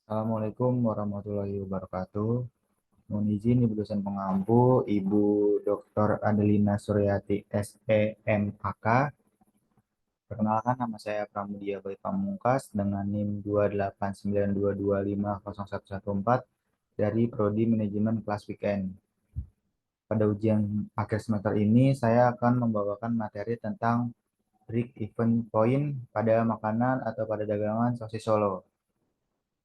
Assalamualaikum warahmatullahi wabarakatuh. Mohon izin Ibu dosen pengampu, Ibu Dr. Adelina Suryati SEMAK. Perkenalkan nama saya Pramudia Bayi Pamungkas dengan NIM 28922250114 dari Prodi Manajemen Kelas Weekend. Pada ujian akhir semester ini, saya akan membawakan materi tentang break even point pada makanan atau pada dagangan sosis Solo.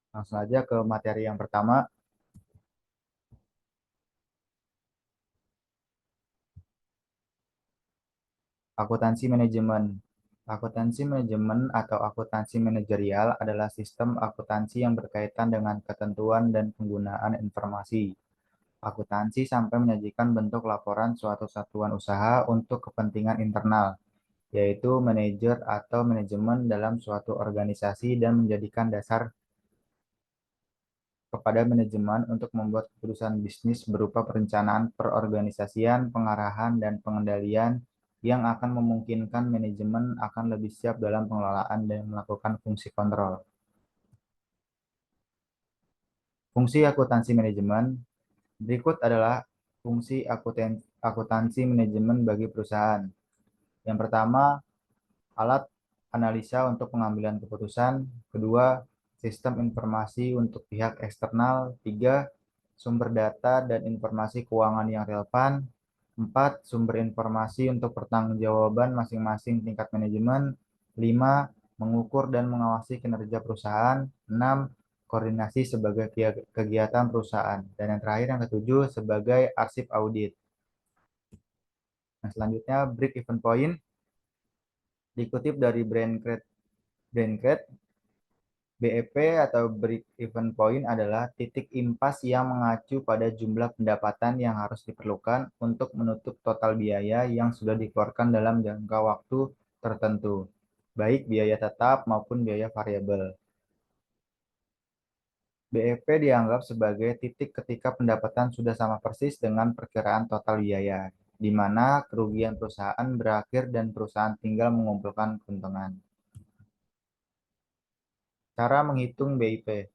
Langsung saja ke materi yang pertama. Akuntansi manajemen. Akuntansi manajemen atau akuntansi manajerial adalah sistem akuntansi yang berkaitan dengan ketentuan dan penggunaan informasi. Akuntansi sampai menyajikan bentuk laporan suatu satuan usaha untuk kepentingan internal, yaitu manajer atau manajemen dalam suatu organisasi dan menjadikan dasar kepada manajemen untuk membuat keputusan bisnis berupa perencanaan perorganisasian, pengarahan, dan pengendalian yang akan memungkinkan manajemen akan lebih siap dalam pengelolaan dan melakukan fungsi kontrol. Fungsi akuntansi manajemen berikut adalah fungsi akuntansi manajemen bagi perusahaan. Yang pertama, alat analisa untuk pengambilan keputusan. Kedua, sistem informasi untuk pihak eksternal. Tiga, sumber data dan informasi keuangan yang relevan. Empat, sumber informasi untuk pertanggungjawaban masing-masing tingkat manajemen. Lima, mengukur dan mengawasi kinerja perusahaan. Enam, koordinasi sebagai kegiatan perusahaan. Dan yang terakhir, yang ketujuh, sebagai arsip audit. Nah, selanjutnya, break even point dikutip dari Braincrate. BEP atau break even point adalah titik impas yang mengacu pada jumlah pendapatan yang harus diperlukan untuk menutup total biaya yang sudah dikeluarkan dalam jangka waktu tertentu, baik biaya tetap maupun biaya variabel. BEP dianggap sebagai titik ketika pendapatan sudah sama persis dengan perkiraan total biaya, di mana kerugian perusahaan berakhir dan perusahaan tinggal mengumpulkan keuntungan. Cara menghitung BIP.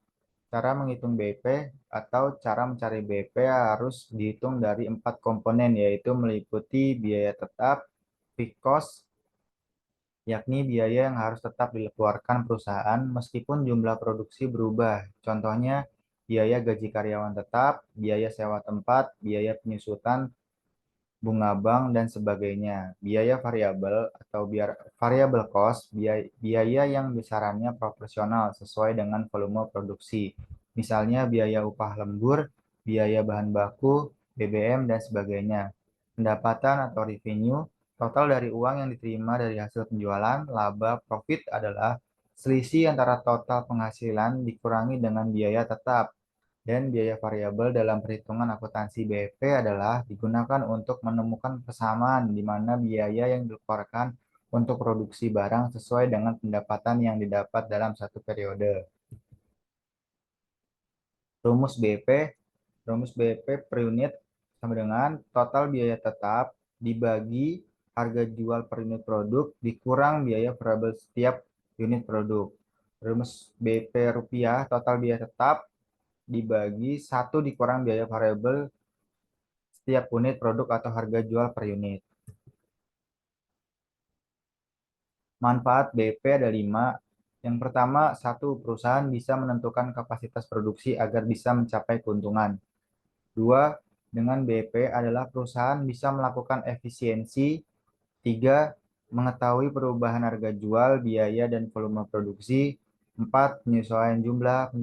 Cara menghitung BIP atau cara mencari BIP harus dihitung dari 4 komponen, yaitu meliputi biaya tetap, fixed cost, yakni biaya yang harus tetap dikeluarkan perusahaan meskipun jumlah produksi berubah. Contohnya, biaya gaji karyawan tetap, biaya sewa tempat, biaya penyusutan, bunga bank, dan sebagainya. Biaya variabel atau variable cost, biaya yang besarannya proporsional sesuai dengan volume produksi. Misalnya biaya upah lembur, biaya bahan baku, BBM, dan sebagainya. Pendapatan atau revenue, total dari uang yang diterima dari hasil penjualan. Laba, profit adalah selisih antara total penghasilan dikurangi dengan biaya tetap, dan biaya variabel dalam perhitungan akuntansi BEP adalah digunakan untuk menemukan persamaan di mana biaya yang dikeluarkan untuk produksi barang sesuai dengan pendapatan yang didapat dalam satu periode. Rumus BEP, rumus BEP per unit sama dengan total biaya tetap dibagi harga jual per unit produk dikurang biaya variabel setiap unit produk. Rumus BEP rupiah, total biaya tetap dibagi 1 dikurang biaya variabel setiap unit produk atau harga jual per unit. Manfaat BP ada 5. Yang pertama, satu, perusahaan bisa menentukan kapasitas produksi agar bisa mencapai keuntungan. Dua, dengan BP adalah perusahaan bisa melakukan efisiensi. Tiga, mengetahui perubahan harga jual, biaya, dan volume produksi. Empat, penyesuaian jumlah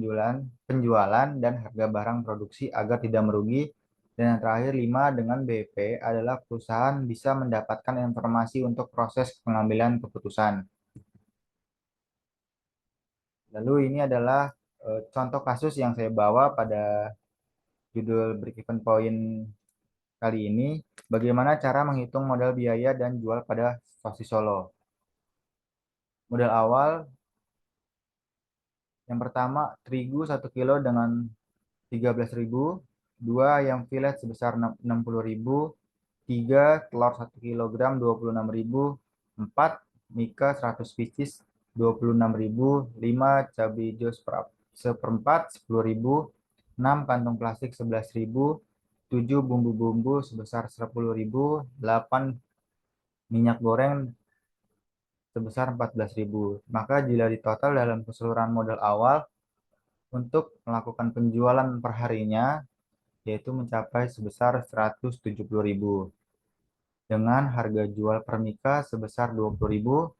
penjualan dan harga barang produksi agar tidak merugi. Dan yang terakhir, 5, dengan BP adalah perusahaan bisa mendapatkan informasi untuk proses pengambilan keputusan. Lalu ini adalah contoh kasus yang saya bawa pada judul break even point kali ini. Bagaimana cara menghitung modal biaya dan jual pada sosis Solo. Modal awal yang pertama, terigu 1 kilo dengan 13.000, 2 ayam filet sebesar 60.000, 3 telur 1 kilogram 26.000, 4 mika 100 pieces 26.000, 5 cabai hijau seperempat 10.000, 6 kantong plastik 11.000, 7 bumbu-bumbu sebesar 10.000, 8 minyak goreng sebesar 14.000. Maka jika ditotal dalam keseluruhan modal awal untuk melakukan penjualan perharinya yaitu mencapai sebesar 170.000 dengan harga jual per mika sebesar 20.000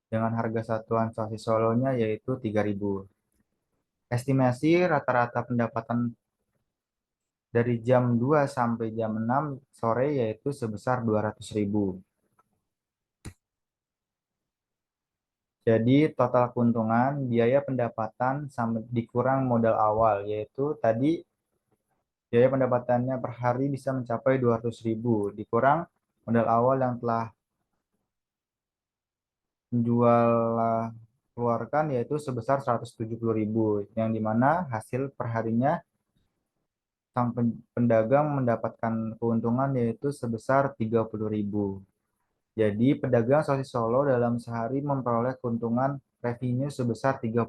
dengan harga satuan sosis solonya yaitu 3.000. Estimasi rata-rata pendapatan dari jam 2 sampai jam 6 sore yaitu sebesar 200.000. Jadi total keuntungan biaya pendapatan sama dikurang modal awal yaitu tadi biaya pendapatannya per hari bisa mencapai 200.000 dikurang modal awal yang telah penjual keluarkan yaitu sebesar 170.000 yang dimana hasil perharinya sang pedagang mendapatkan keuntungan yaitu sebesar 30.000. Jadi pedagang sosis Solo dalam sehari memperoleh keuntungan revenue sebesar 30.000,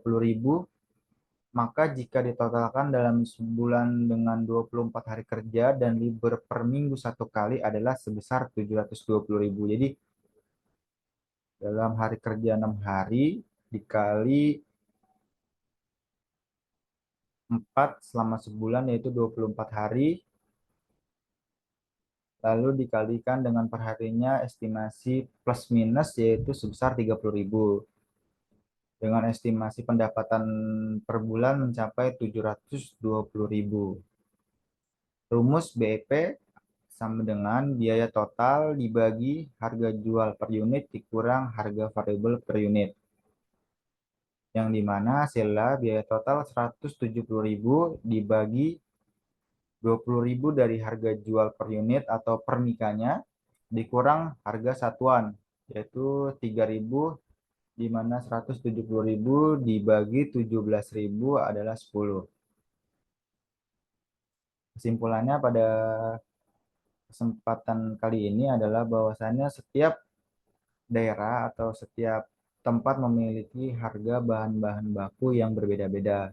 maka jika ditotalkan dalam sebulan dengan 24 hari kerja dan libur per minggu satu kali adalah sebesar 720.000. Jadi dalam hari kerja 6 hari dikali 4 selama sebulan yaitu 24 hari, lalu dikalikan dengan perharinya estimasi plus minus yaitu sebesar 30.000. Dengan estimasi pendapatan per bulan mencapai 720.000. Rumus BEP sama dengan biaya total dibagi harga jual per unit dikurang harga variabel per unit. Yang dimana hasilnya biaya total 170.000 dibagi 20.000 dari harga jual per unit atau per mikanya dikurang harga satuan yaitu 3.000 di mana 170.000 dibagi 17.000 adalah 10. Kesimpulannya pada kesempatan kali ini adalah bahwasannya setiap daerah atau setiap tempat memiliki harga bahan-bahan baku yang berbeda-beda.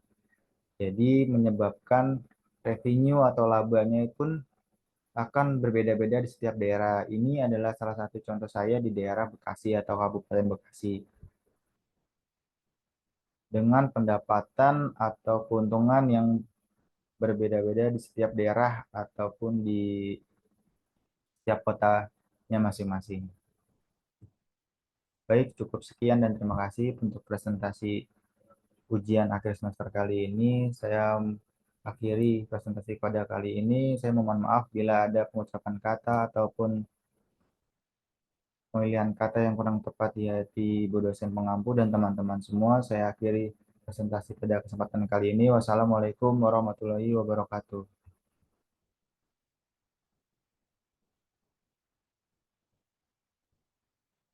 Jadi menyebabkan revenue atau labanya pun akan berbeda-beda di setiap daerah. Ini adalah salah satu contoh saya di daerah Bekasi atau Kabupaten Bekasi. Dengan pendapatan atau keuntungan yang berbeda-beda di setiap daerah ataupun di setiap kotanya masing-masing. Baik, cukup sekian dan terima kasih untuk presentasi ujian akhir semester kali ini. Saya akhiri presentasi pada kali ini. Saya mohon maaf bila ada pengucapan kata ataupun pemilihan kata yang kurang tepat di hati Bu dosen pengampu dan teman-teman semua. Saya akhiri presentasi pada kesempatan kali ini. Wassalamualaikum warahmatullahi wabarakatuh.